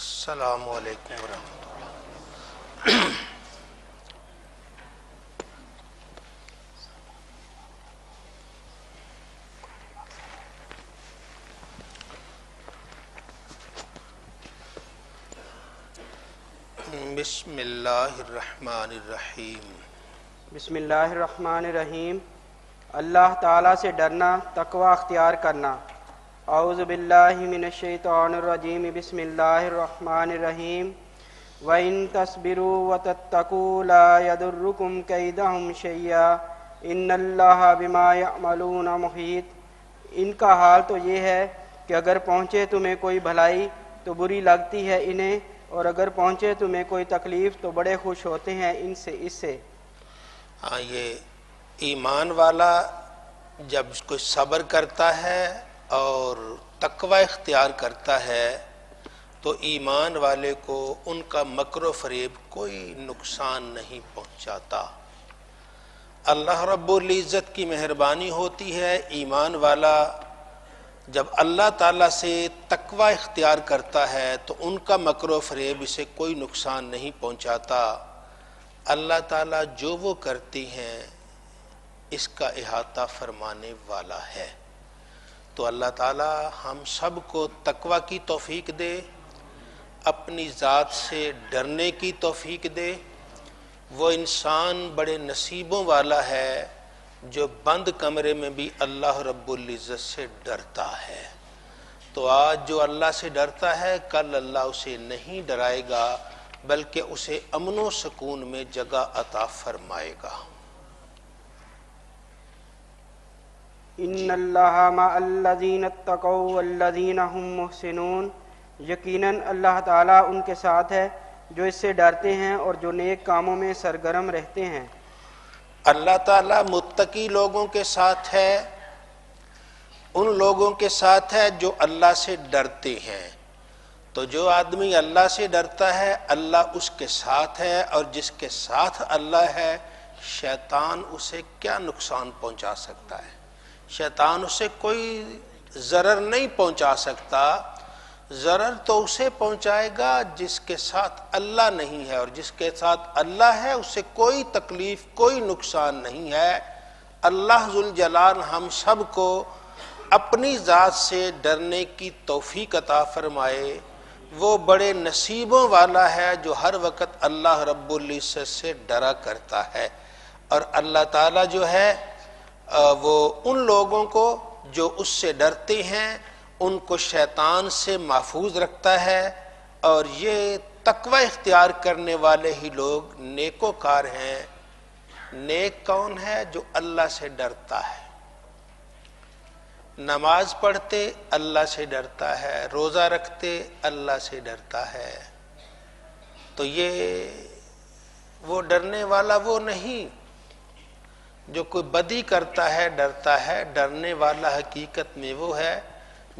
السلام علیکم ورحمۃ اللہ۔ بسم اللہ الرحمن الرحیم۔ بسم اللہ الرحمن الرحیم۔ اللہ تعالیٰ سے ڈرنا، تقوی اختیار کرنا۔ اعوذ باللہ من الشیطان الرجیم، بسم اللہ الرحمن الرحیم۔ وَإِن تَصْبِرُوا وَتَتَّقُوا لَا يَضُرُّكُمْ كَيْدُهُمْ شَيْئًا إِنَّ اللَّهَ بِمَا يَعْمَلُونَ مُحِيطٌ۔ ان کا حال تو یہ ہے کہ اگر پہنچے تمہیں کوئی بھلائی تو بری لگتی ہے انہیں، اور اگر پہنچے تمہیں کوئی تکلیف تو بڑے خوش ہوتے ہیں اس سے۔ یہ ایمان والا جب کوئی صبر کرتا ہے اور تقوی اختیار کرتا ہے تو ایمان والے کو ان کا مکر و فریب کوئی نقصان نہیں پہنچاتا۔ اللہ رب العزت کی مہربانی ہوتی ہے، ایمان والا جب اللہ تعالیٰ سے تقوی اختیار کرتا ہے تو ان کا مکر و فریب اسے کوئی نقصان نہیں پہنچاتا۔ اللہ تعالیٰ جو وہ کرتی ہیں اس کا احاطہ فرمانے والا ہے۔ تو اللہ تعالیٰ ہم سب کو تقوی کی توفیق دے، اپنی ذات سے ڈرنے کی توفیق دے۔ وہ انسان بڑے نصیبوں والا ہے جو بند کمرے میں بھی اللہ رب العزت سے ڈرتا ہے۔ تو آج جو اللہ سے ڈرتا ہے کل اللہ اسے نہیں ڈرائے گا بلکہ اسے امن و سکون میں جگہ عطا فرمائے گا۔ ان اللہ مع الذین اتقوا والذین هم محسنون۔ یقیناً اللہ تعالیٰ ان کے ساتھ ہے جو اس سے ڈرتے ہیں اور جو نیک کاموں میں سرگرم رہتے ہیں۔ اللہ تعالیٰ متقی لوگوں کے ساتھ ہے، ان لوگوں کے ساتھ ہے جو اللہ سے ڈرتے ہیں۔ تو جو آدمی اللہ سے ڈرتا ہے اللہ اس کے ساتھ ہے، اور جس کے ساتھ اللہ ہے شیطان اسے کیا نقصان پہنچا سکتا ہے؟ شیطان اسے کوئی ضرر نہیں پہنچا سکتا۔ ضرر تو اسے پہنچائے گا جس کے ساتھ اللہ نہیں ہے، اور جس کے ساتھ اللہ ہے اسے کوئی تکلیف کوئی نقصان نہیں ہے۔ اللہ ذوالجلال ہم سب کو اپنی ذات سے ڈرنے کی توفیق عطا فرمائے۔ وہ بڑے نصیبوں والا ہے جو ہر وقت اللہ رب العزت سے ڈرا کرتا ہے۔ اور اللہ تعالیٰ جو ہے وہ ان لوگوں کو جو اس سے ڈرتے ہیں ان کو شیطان سے محفوظ رکھتا ہے، اور یہ تقوی اختیار کرنے والے ہی لوگ نیکوکار ہیں۔ نیک کون ہے؟ جو اللہ سے ڈرتا ہے، نماز پڑھتے اللہ سے ڈرتا ہے، روزہ رکھتے اللہ سے ڈرتا ہے۔ تو یہ وہ ڈرنے والا وہ نہیں جو کوئی بدی کرتا ہے ڈرتا ہے۔ ڈرنے والا حقیقت میں وہ ہے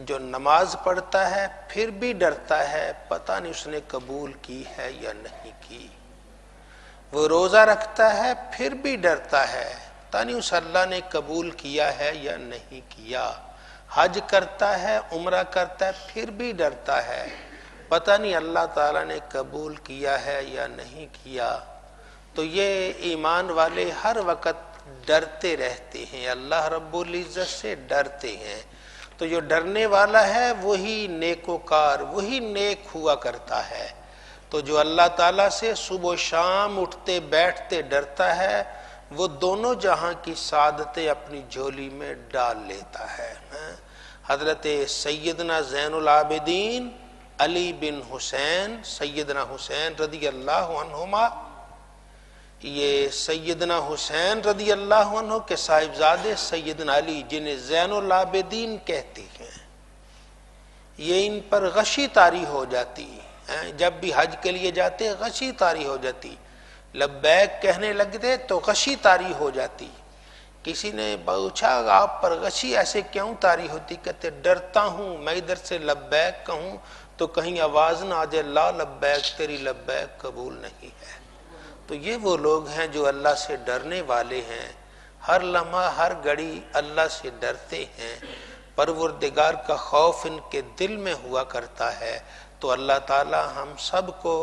جو نماز پڑھتا ہے پھر بھی ڈرتا ہے، پتہ نہیں اس نے قبول کی ہے یا نہیں کی۔ وہ روزہ رکھتا ہے پھر بھی ڈرتا ہے، پتہ نہیں اس اللہ نے قبول کیا ہے یا نہیں کیا۔ حج کرتا ہے، عمرہ کرتا ہے پھر بھی ڈرتا ہے، پتہ نہیں اللہ تعالیٰ نے قبول کیا ہے یا نہیں کیا۔ تو یہ ایمان والے ہر وقت ڈرتے رہتے ہیں، اللہ رب العزت سے ڈرتے ہیں۔ تو جو ڈرنے والا ہے وہی نیکوکار، وہی نیک ہوا کرتا ہے۔ تو جو اللہ تعالیٰ سے صبح و شام اٹھتے بیٹھتے ڈرتا ہے وہ دونوں جہاں کی سعادتیں اپنی جھولی میں ڈال لیتا ہے۔ حضرت سیدنا زین العابدین علی بن حسین، سیدنا حسین رضی اللہ عنہما، یہ سیدنا حسین رضی اللہ عنہ کے صاحبزادے سیدنا علی جنہیں زین العابدین کہتے ہیں، یہ ان پر غشی طاری ہو جاتی ہے۔ جب بھی حج کے لیے جاتے غشی طاری ہو جاتی، لبیک کہنے لگتے تو غشی طاری ہو جاتی۔ کسی نے پوچھا آپ پر غشی ایسے کیوں طاری ہوتی؟ کہتے ڈرتا ہوں میں ادھر سے لبیک کہوں تو کہیں آواز نہ آ جائے لا لبیک، تیری لبیک قبول نہیں ہے۔ تو یہ وہ لوگ ہیں جو اللہ سے ڈرنے والے ہیں، ہر لمحہ ہر گھڑی اللہ سے ڈرتے ہیں، پروردگار کا خوف ان کے دل میں ہوا کرتا ہے۔ تو اللہ تعالی ہم سب کو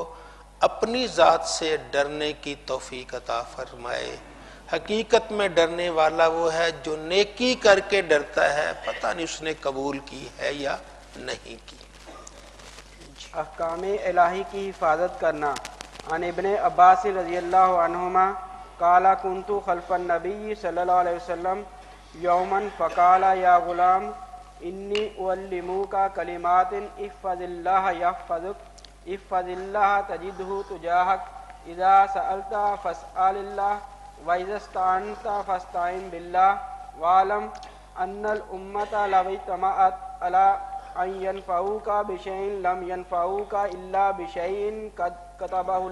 اپنی ذات سے ڈرنے کی توفیق عطا فرمائے۔ حقیقت میں ڈرنے والا وہ ہے جو نیکی کر کے ڈرتا ہے، پتہ نہیں اس نے قبول کی ہے یا نہیں کی۔ احکام الہی کی حفاظت کرنا۔ عن ابن عباس رضی اللہ عنہما قال كنت خلف النبی صلی اللہ علیہ وسلم یوما فقال یا غلام انی اعلمک کلمات احفظ اللہ یحفظک احفظ اللہ تجدہ تجاہک اذا سألت فاسأل اللہ وَإِذَا اسْتَعَنْتَ فَاسْتَعِنْ بِاللَّهِ وَاعْلَمْ أَنَّ الْأُمَّةَ لَوْ اجْتَمَعَتْ عَلَىٰ أَن يَنفَعُوكَ بِشَيْءٍ لَمْ يَنفَعُوكَ إِلَّا بِشَيْءٍ قَدْ كَتَبَهُ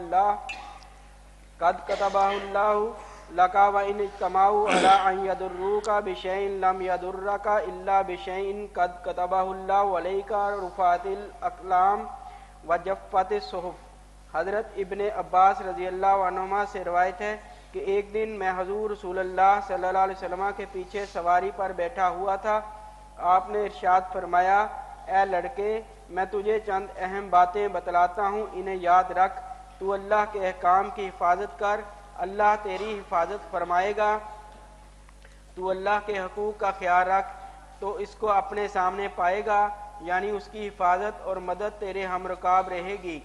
اللَّهُ لَكَ وَإِنِ اجْتَمَعُوا عَلَىٰ أَن يَضُرُّوكَ بِشَيْءٍ لَمْ يَضُرَّكَ إِلَّا بِشَيْءٍ قَدْ كَتَبَهُ اللَّهُ عَلَيْكَ رُفَعَتِ الْأَقْلَامُ وَجَفَّتِ الصُّحُفُ۔ حضرت ابن عباس رضی اللہ عنہما سے روایت ہے کہ ایک دن میں حضور رسول اللہ صلی اللہ علیہ وسلم کے پیچھے سواری پر بیٹھا ہوا تھا۔ آپ نے ارشاد فرمایا، اے لڑکے، میں تجھے چند اہم باتیں بتلاتا ہوں، انہیں یاد رکھ۔ تو اللہ کے احکام کی حفاظت کر، اللہ تیری حفاظت فرمائے گا۔ تو اللہ کے حقوق کا خیال رکھ تو اس کو اپنے سامنے پائے گا، یعنی اس کی حفاظت اور مدد تیرے ہم رکاب رہے گی۔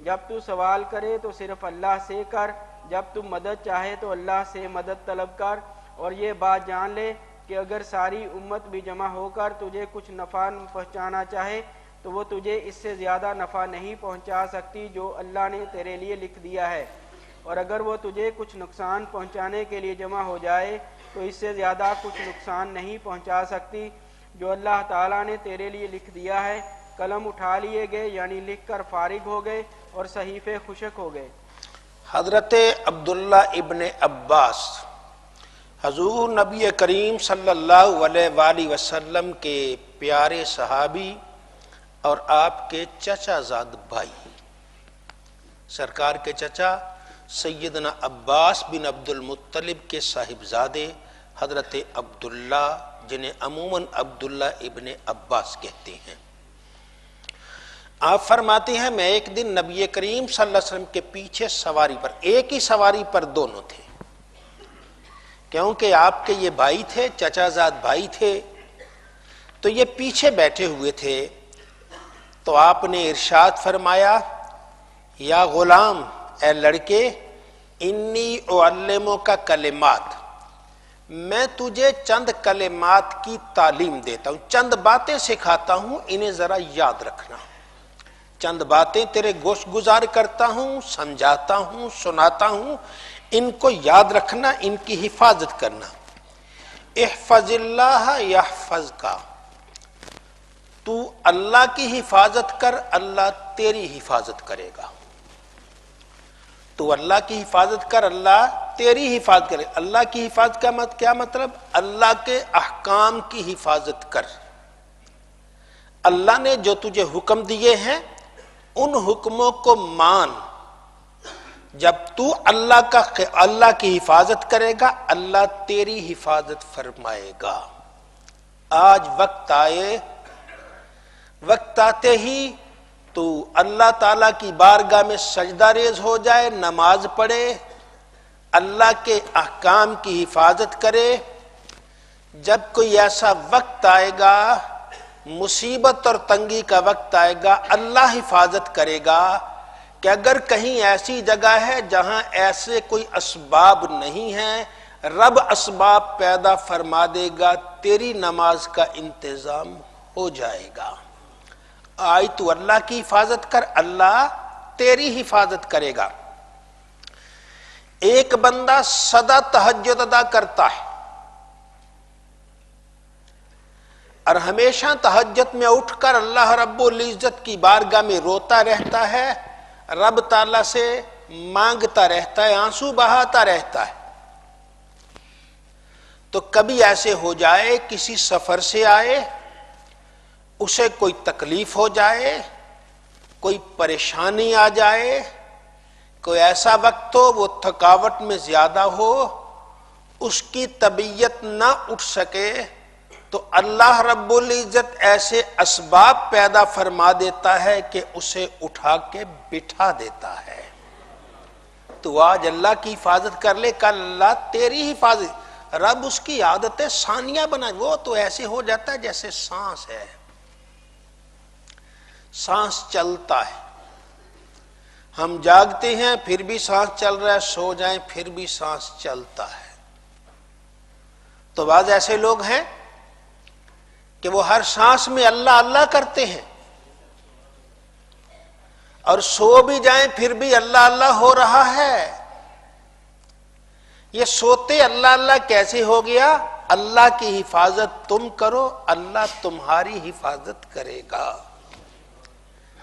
جب تو سوال کرے تو صرف اللہ سے کر، جب تم مدد چاہے تو اللہ سے مدد طلب کر، اور یہ بات جان لے کہ اگر ساری امت بھی جمع ہو کر تجھے کچھ نفع پہنچانا چاہے تو وہ تجھے اس سے زیادہ نفع نہیں پہنچا سکتی جو اللہ نے تیرے لیے لکھ دیا ہے، اور اگر وہ تجھے کچھ نقصان پہنچانے کے لیے جمع ہو جائے تو اس سے زیادہ کچھ نقصان نہیں پہنچا سکتی جو اللہ تعالیٰ نے تیرے لیے لکھ دیا ہے۔ قلم اٹھا لیے گئے، یعنی لکھ کر فارغ ہو گئے اور صحیفے خشک ہو گئے۔ حضرت عبداللہ ابن عباس حضور نبی کریم صلی اللہ علیہ وآلہ وسلم کے پیارے صحابی اور آپ کے چچا زاد بھائی، سرکار کے چچا سیدنا عباس بن عبد المطلب کے صاحبزادے حضرت عبداللہ، جنہیں عموماً عبداللہ ابن عباس کہتے ہیں۔ آپ فرماتے ہیں میں ایک دن نبی کریم صلی اللہ علیہ وسلم کے پیچھے سواری پر، ایک ہی سواری پر دونوں تھے، کیونکہ آپ کے یہ بھائی تھے، چچا زاد بھائی تھے، تو یہ پیچھے بیٹھے ہوئے تھے۔ تو آپ نے ارشاد فرمایا، یا غلام، اے لڑکے، انی اعلمک کلمات، میں تجھے چند کلمات کی تعلیم دیتا ہوں، چند باتیں سکھاتا ہوں، انہیں ذرا یاد رکھنا۔ چند باتیں تیرے گوش گزار کرتا ہوں، سمجھاتا ہوں، سناتا ہوں، ان کو یاد رکھنا، ان کی حفاظت کرنا۔ احفظ اللہ یحفظک، تو اللہ کی حفاظت کر، اللہ تیری حفاظت کرے گا۔ تو اللہ کی حفاظت کر، اللہ تیری حفاظت کرے۔ اللہ کی حفاظت کا کیا مطلب؟ اللہ کے احکام کی حفاظت کر۔ اللہ نے جو تجھے حکم دیے ہیں ان حکموں کو مان۔ جب تو اللہ کی حفاظت کرے گا، اللہ تیری حفاظت فرمائے گا۔ آج وقت آتے ہی تو اللہ تعالیٰ کی بارگاہ میں سجدہ ریز ہو جائے، نماز پڑھے، اللہ کے احکام کی حفاظت کرے۔ جب کوئی ایسا وقت آئے گا، مصیبت اور تنگی کا وقت آئے گا، اللہ حفاظت کرے گا کہ اگر کہیں ایسی جگہ ہے جہاں ایسے کوئی اسباب نہیں ہیں، رب اسباب پیدا فرما دے گا، تیری نماز کا انتظام ہو جائے گا۔ آج تو اللہ کی حفاظت کر، اللہ تیری حفاظت کرے گا۔ ایک بندہ سدا تہجد ادا کرتا ہے اور ہمیشہ تہجد میں اٹھ کر اللہ رب العزت کی بارگاہ میں روتا رہتا ہے، رب تعالیٰ سے مانگتا رہتا ہے، آنسو بہاتا رہتا ہے۔ تو کبھی ایسے ہو جائے، کسی سفر سے آئے، اسے کوئی تکلیف ہو جائے، کوئی پریشانی آ جائے، کوئی ایسا وقت ہو وہ تھکاوٹ میں زیادہ ہو، اس کی طبیعت نہ اٹھ سکے، تو اللہ رب العزت ایسے اسباب پیدا فرما دیتا ہے کہ اسے اٹھا کے بٹھا دیتا ہے. تو آج اللہ کی حفاظت کر لے، کل اللہ تیری حفاظت. رب اس کی عادتیں ثانیہ بنا، وہ تو ایسے ہو جاتا ہے جیسے سانس ہے، سانس چلتا ہے. ہم جاگتے ہیں پھر بھی سانس چل رہا ہے، سو جائیں پھر بھی سانس چلتا ہے. تو بعض ایسے لوگ ہیں کہ وہ ہر سانس میں اللہ اللہ کرتے ہیں، اور سو بھی جائیں پھر بھی اللہ اللہ ہو رہا ہے. یہ سوتے اللہ اللہ کیسے ہو گیا؟ اللہ کی حفاظت تم کرو، اللہ تمہاری حفاظت کرے گا.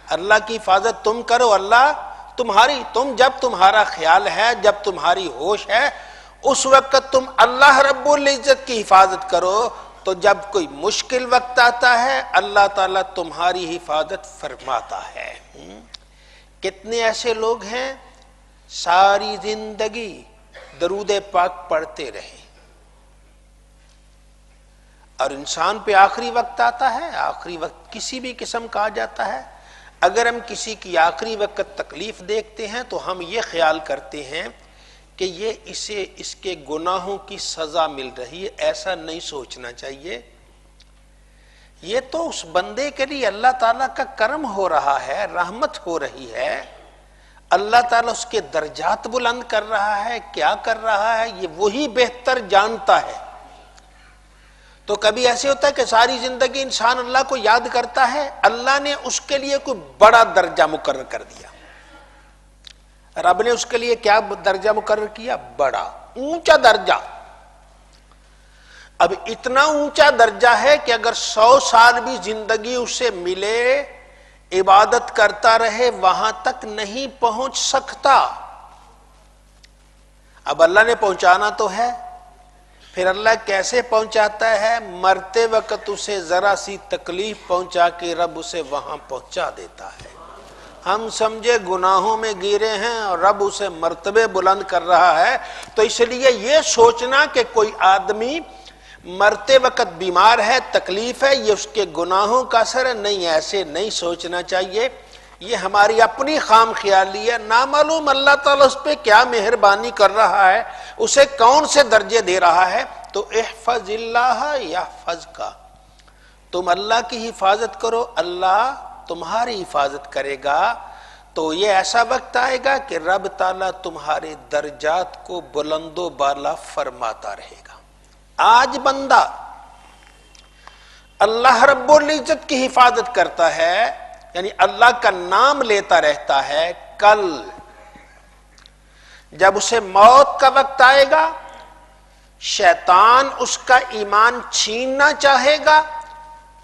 اللہ کی حفاظت تم کرو، اللہ تمہاری. تم جب تمہارا خیال ہے، جب تمہاری ہوش ہے، اس وقت تم اللہ رب العزت کی حفاظت کرو. تو جب کوئی مشکل وقت آتا ہے اللہ تعالیٰ تمہاری حفاظت فرماتا ہے. کتنے ایسے لوگ ہیں ساری زندگی درود پاک پڑھتے رہے، اور انسان پہ آخری وقت آتا ہے، آخری وقت کسی بھی قسم کا آ جاتا ہے. اگر ہم کسی کی آخری وقت تکلیف دیکھتے ہیں تو ہم یہ خیال کرتے ہیں کہ یہ اسے اس کے گناہوں کی سزا مل رہی ہے. ایسا نہیں سوچنا چاہیے. یہ تو اس بندے کے لیے اللہ تعالیٰ کا کرم ہو رہا ہے، رحمت ہو رہی ہے. اللہ تعالیٰ اس کے درجات بلند کر رہا ہے. کیا کر رہا ہے یہ وہی بہتر جانتا ہے. تو کبھی ایسے ہوتا ہے کہ ساری زندگی انسان اللہ کو یاد کرتا ہے، اللہ نے اس کے لیے کوئی بڑا درجہ مقرر کر دیا. رب نے اس کے لیے کیا درجہ مقرر کیا؟ بڑا اونچا درجہ. اب اتنا اونچا درجہ ہے کہ اگر 100 سال بھی زندگی اسے ملے، عبادت کرتا رہے، وہاں تک نہیں پہنچ سکتا. اب اللہ نے پہنچانا تو ہے، پھر اللہ کیسے پہنچاتا ہے؟ مرتے وقت اسے ذرا سی تکلیف پہنچا کے رب اسے وہاں پہنچا دیتا ہے. ہم سمجھے گناہوں میں گرے ہیں اور رب اسے مرتبے بلند کر رہا ہے. تو اس لیے یہ سوچنا کہ کوئی آدمی مرتے وقت بیمار ہے، تکلیف ہے، یہ اس کے گناہوں کا اثر ہے، نہیں، ایسے نہیں سوچنا چاہیے. یہ ہماری اپنی خام خیالی ہے. نامعلوم اللہ تعالیٰ اس پہ کیا مہربانی کر رہا ہے، اسے کون سے درجے دے رہا ہے. تو احفظ اللہ یحفظک، تم اللہ کی حفاظت کرو، اللہ تمہاری حفاظت کرے گا. تو یہ ایسا وقت آئے گا کہ رب تعالیٰ تمہارے درجات کو بلند و بالا فرماتا رہے گا. آج بندہ اللہ رب العزت کی حفاظت کرتا ہے، یعنی اللہ کا نام لیتا رہتا ہے. کل جب اسے موت کا وقت آئے گا، شیطان اس کا ایمان چھیننا چاہے گا،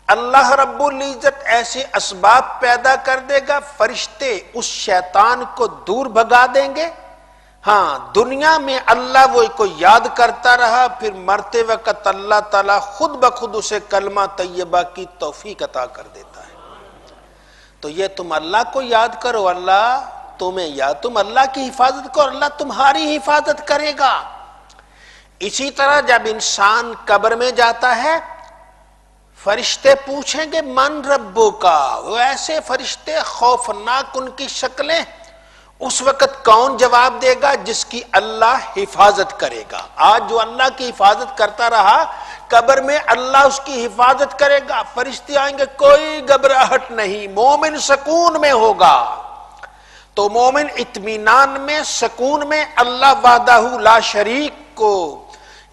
اللہ رب العزت ایسے اسباب پیدا کر دے گا، فرشتے اس شیطان کو دور بھگا دیں گے. ہاں، دنیا میں اللہ وہ کو یاد کرتا رہا، پھر مرتے وقت اللہ تعالیٰ خود بخود اسے کلمہ طیبہ کی توفیق عطا کر دیتا ہے. تو یہ تم اللہ کو یاد کرو، اللہ تمہیں یاد، تم اللہ کی حفاظت کرو، اللہ تمہاری حفاظت کرے گا. اسی طرح جب انسان قبر میں جاتا ہے، فرشتے پوچھیں گے من ربو کا، وہ ایسے فرشتے خوفناک ان کی شکلیں. اس وقت کون جواب دے گا؟ جس کی اللہ حفاظت کرے گا. آج جو اللہ کی حفاظت کرتا رہا، قبر میں اللہ اس کی حفاظت کرے گا. فرشتے آئیں گے، کوئی گھبراہٹ نہیں، مومن سکون میں ہوگا. تو مومن اطمینان میں، سکون میں اللہ وحدہ لا شریک کو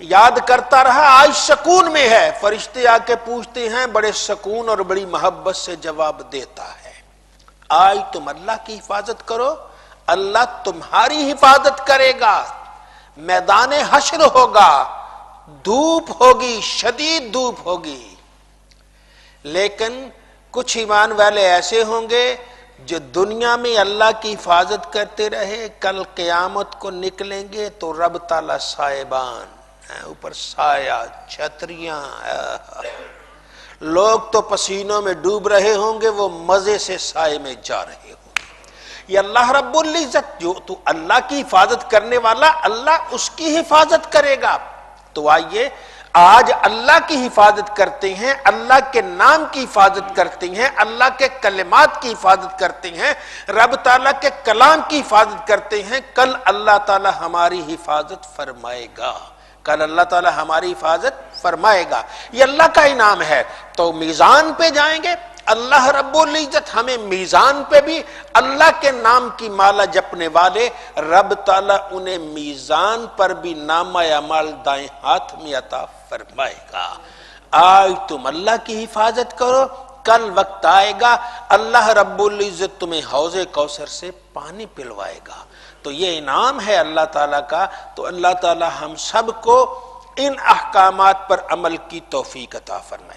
یاد کرتا رہا، آج سکون میں ہے. فرشتے آ کے پوچھتے ہیں، بڑے سکون اور بڑی محبت سے جواب دیتا ہے. آج تم اللہ کی حفاظت کرو، اللہ تمہاری حفاظت کرے گا. میدان حشر ہوگا، دھوپ ہوگی، شدید دھوپ ہوگی، لیکن کچھ ایمان والے ایسے ہوں گے جو دنیا میں اللہ کی حفاظت کرتے رہے، کل قیامت کو نکلیں گے تو رب تعالیٰ سائبان، اوپر سایہ، چھتریاں، لوگ تو پسینوں میں ڈوب رہے ہوں گے، وہ مزے سے سائے میں جا رہے ہوں گے. یہ اللہ رب العزت، جو تو اللہ کی حفاظت کرنے والا، اللہ اس کی حفاظت کرے گا. تو آئیے آج اللہ کی حفاظت کرتے ہیں، اللہ کے نام کی حفاظت کرتے ہیں، اللہ کے کلمات کی حفاظت کرتے ہیں، رب تعالیٰ کے کلام کی حفاظت کرتے ہیں، کل اللہ تعالیٰ ہماری حفاظت فرمائے گا، کل اللہ تعالیٰ ہماری حفاظت فرمائے گا۔ یہ اللہ کا انعام ہے۔ تو میزان پہ جائیں گے، اللہ رب العزت ہمیں میزان پہ بھی اللہ کے نام کی مالا جپنے والے رب تعالیٰ انہیں میزان پر بھی نامہ اعمال دائیں ہاتھ میں عطا فرمائے گا۔ آج تم اللہ کی حفاظت کرو، کل وقت آئے گا اللہ رب العزت تمہیں حوض کوثر سے پانی پلوائے گا۔ تو یہ انعام ہے اللہ تعالیٰ کا۔ تو اللہ تعالیٰ ہم سب کو ان احکامات پر عمل کی توفیق عطا فرمائے۔